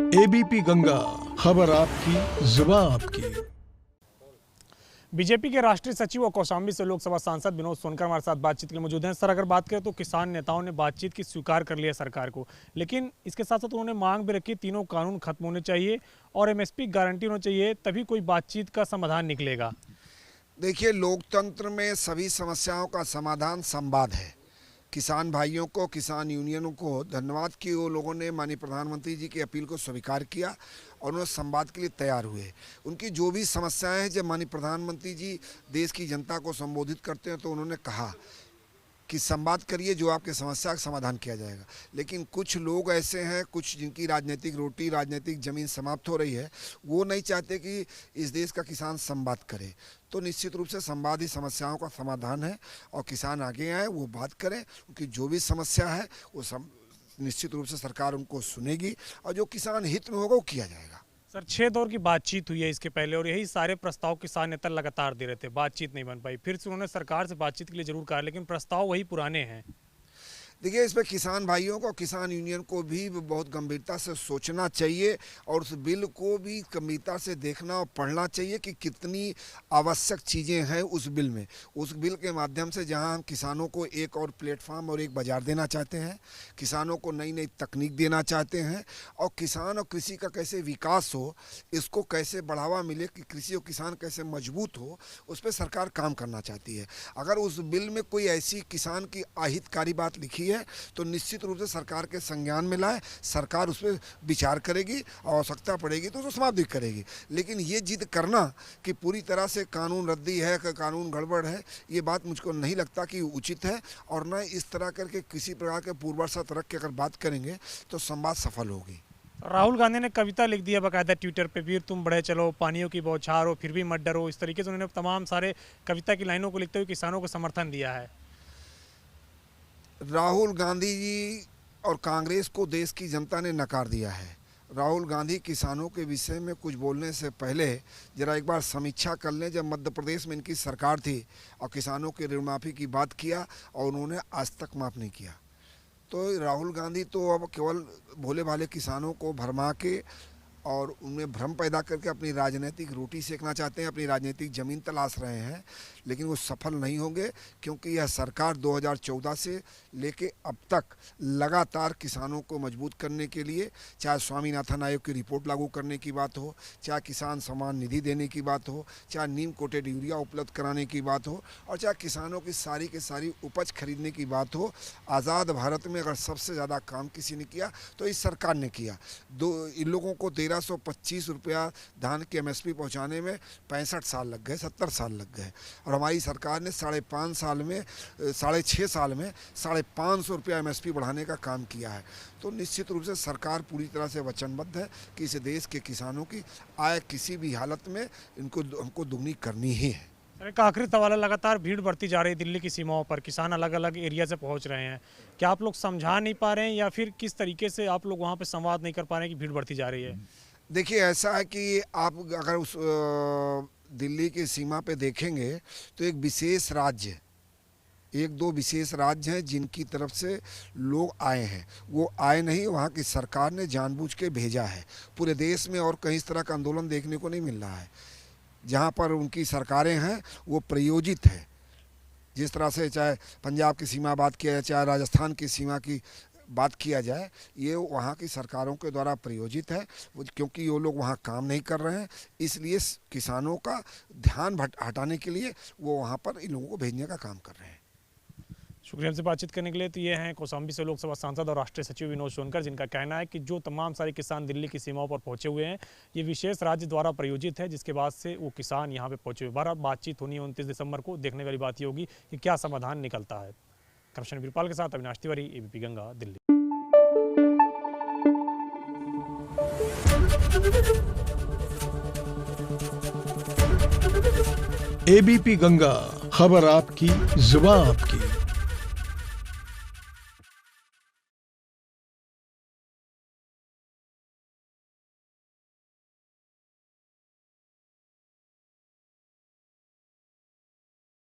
ABP Ganga, खबर आपकी, जुबान आपकी। बीजेपी के राष्ट्रीय सचिव और कौशाम्बी से लोकसभा सांसद विनोद सोनकर हमारे साथ बातचीत के लिए मौजूद हैं। सर, अगर बात करें तो किसान नेताओं ने बातचीत की स्वीकार कर लिया सरकार को, लेकिन इसके साथ साथ उन्होंने मांग भी रखी तीनों कानून खत्म होने चाहिए और एमएसपी गारंटी होनी चाहिए, तभी कोई बातचीत का समाधान निकलेगा। देखिए, लोकतंत्र में सभी समस्याओं का समाधान संवाद है। किसान भाइयों को, किसान यूनियनों को धन्यवाद कि वो लोगों ने माननीय प्रधानमंत्री जी की अपील को स्वीकार किया और उन्होंने संवाद के लिए तैयार हुए। उनकी जो भी समस्याएं हैं, जब माननीय प्रधानमंत्री जी देश की जनता को संबोधित करते हैं तो उन्होंने कहा कि संवाद करिए, जो आपके समस्या का समाधान किया जाएगा। लेकिन कुछ लोग ऐसे हैं, कुछ जिनकी राजनीतिक रोटी, राजनीतिक ज़मीन समाप्त हो रही है, वो नहीं चाहते कि इस देश का किसान संवाद करे। तो निश्चित रूप से संवाद ही समस्याओं का समाधान है और किसान आगे आए, वो बात करें, उनकी जो भी समस्या है वो निश्चित रूप से सरकार उनको सुनेगी और जो किसान हित में होगा वो किया जाएगा। सर, 6 दौर की बातचीत हुई है इसके पहले और यही सारे प्रस्ताव किसान नेता लगातार दे रहे थे, बातचीत नहीं बन पाई। फिर से उन्होंने सरकार से बातचीत के लिए जरूर कहा, लेकिन प्रस्ताव वही पुराने हैं। देखिए, इस पर किसान भाइयों को, किसान यूनियन को भी बहुत गंभीरता से सोचना चाहिए और उस बिल को भी गंभीरता से देखना और पढ़ना चाहिए कि कितनी आवश्यक चीज़ें हैं उस बिल में। उस बिल के माध्यम से जहां हम किसानों को एक और प्लेटफॉर्म और एक बाज़ार देना चाहते हैं, किसानों को नई नई तकनीक देना चाहते हैं और किसान और कृषि का कैसे विकास हो, इसको कैसे बढ़ावा मिले, कि कृषि और किसान कैसे मजबूत हो, उस पर सरकार काम करना चाहती है। अगर उस बिल में कोई ऐसी किसान की अहितकारी बात लिखी है तो निश्चित रूप से सरकार के संज्ञान में लाए, सरकार उस पर विचार करेगी, आवश्यकता पड़ेगी तो उसको समाप्त भी करेगी। लेकिन ये जिद करना कि पूरी तरह से कानून रद्दी है, कानून गड़बड़ है, ये बात मुझको नहीं लगता कि उचित है। और न इस तरह करके किसी प्रकार के पूर्वाशर्त रख के अगर बात करेंगे तो संवाद सफल होगी। राहुल गांधी ने कविता लिख दी है बाकायदा ट्विटर पे, वीर तुम बढ़े चलो, पानियों की बौछार हो फिर भी मत डरो। इस तरीके से उन्होंने तमाम सारे कविता की लाइनों को लिखते हुए किसानों को समर्थन दिया है। राहुल गांधी जी और कांग्रेस को देश की जनता ने नकार दिया है। राहुल गांधी किसानों के विषय में कुछ बोलने से पहले जरा एक बार समीक्षा कर लें। जब मध्य प्रदेश में इनकी सरकार थी और किसानों की ऋण माफ़ी की बात किया और उन्होंने आज तक माफ़ नहीं किया, तो राहुल गांधी तो अब केवल भोले भाले किसानों को भरमा के और उनमें भ्रम पैदा करके अपनी राजनीतिक रोटी सेकना चाहते हैं, अपनी राजनीतिक ज़मीन तलाश रहे हैं, लेकिन वो सफल नहीं होंगे। क्योंकि यह सरकार 2014 से लेके अब तक लगातार किसानों को मजबूत करने के लिए, चाहे स्वामीनाथन आयोग की रिपोर्ट लागू करने की बात हो, चाहे किसान सम्मान निधि देने की बात हो, चाहे नीम कोटेड यूरिया उपलब्ध कराने की बात हो और चाहे किसानों की सारी उपज खरीदने की बात हो, आज़ाद भारत में अगर सबसे ज़्यादा काम किसी ने किया तो इस सरकार ने किया। इन लोगों को 1325 रुपया धान के एमएसपी पहुंचाने में 65 साल लग गए, 70 साल लग गए और हमारी सरकार ने 6.5 साल में 550 रुपया एमएसपी बढ़ाने का काम किया है। तो निश्चित रूप से सरकार पूरी तरह से वचनबद्ध है कि इस देश के किसानों की आय किसी भी हालत में हमको दुगनी करनी ही है। एक आखिरी सवाल है, लगातार भीड़ बढ़ती जा रही है दिल्ली की सीमाओं पर, किसान अलग अलग एरिया से पहुंच रहे हैं, क्या आप लोग समझा नहीं पा रहे हैं या फिर किस तरीके से आप लोग वहां पे संवाद नहीं कर पा रहे हैं कि भीड़ बढ़ती जा रही है? देखिए, ऐसा है कि आप अगर उस दिल्ली की सीमा पे देखेंगे तो एक विशेष राज्य, एक दो विशेष राज्य हैं जिनकी तरफ से लोग आए हैं। वो आए नहीं, वहाँ की सरकार ने जानबूझ के भेजा है। पूरे देश में और कहीं इस तरह का आंदोलन देखने को नहीं मिल रहा है। जहाँ पर उनकी सरकारें हैं वो प्रयोजित है। जिस तरह से चाहे पंजाब की सीमा बात किया जाए, चाहे राजस्थान की सीमा की बात किया जाए, ये वहाँ की सरकारों के द्वारा प्रयोजित है। क्योंकि वो लोग वहाँ काम नहीं कर रहे हैं, इसलिए किसानों का ध्यान हटाने के लिए वो वहाँ पर इन लोगों को भेजने का काम कर रहे हैं। शुक्रिया हमसे बातचीत करने के लिए। तो ये हैं कौशाम्बी से लोकसभा सांसद और राष्ट्रीय सचिव विनोद सोनकर, जिनका कहना है कि जो तमाम सारे किसान दिल्ली की सीमाओं पर पहुंचे हुए हैं, ये विशेष राज्य द्वारा प्रायोजित है, जिसके बाद से वो किसान यहाँ पे पहुंचे हुए। बहरहाल बातचीत होनी है 29 दिसंबर को, देखने वाली बात ये होगी कि क्या समाधान निकलता है। कृष्ण वीरपाल के साथ अविनाश तिवारी, एबीपी गंगा, दिल्ली। एबीपी गंगा, खबर आपकी, जुबान आपकी।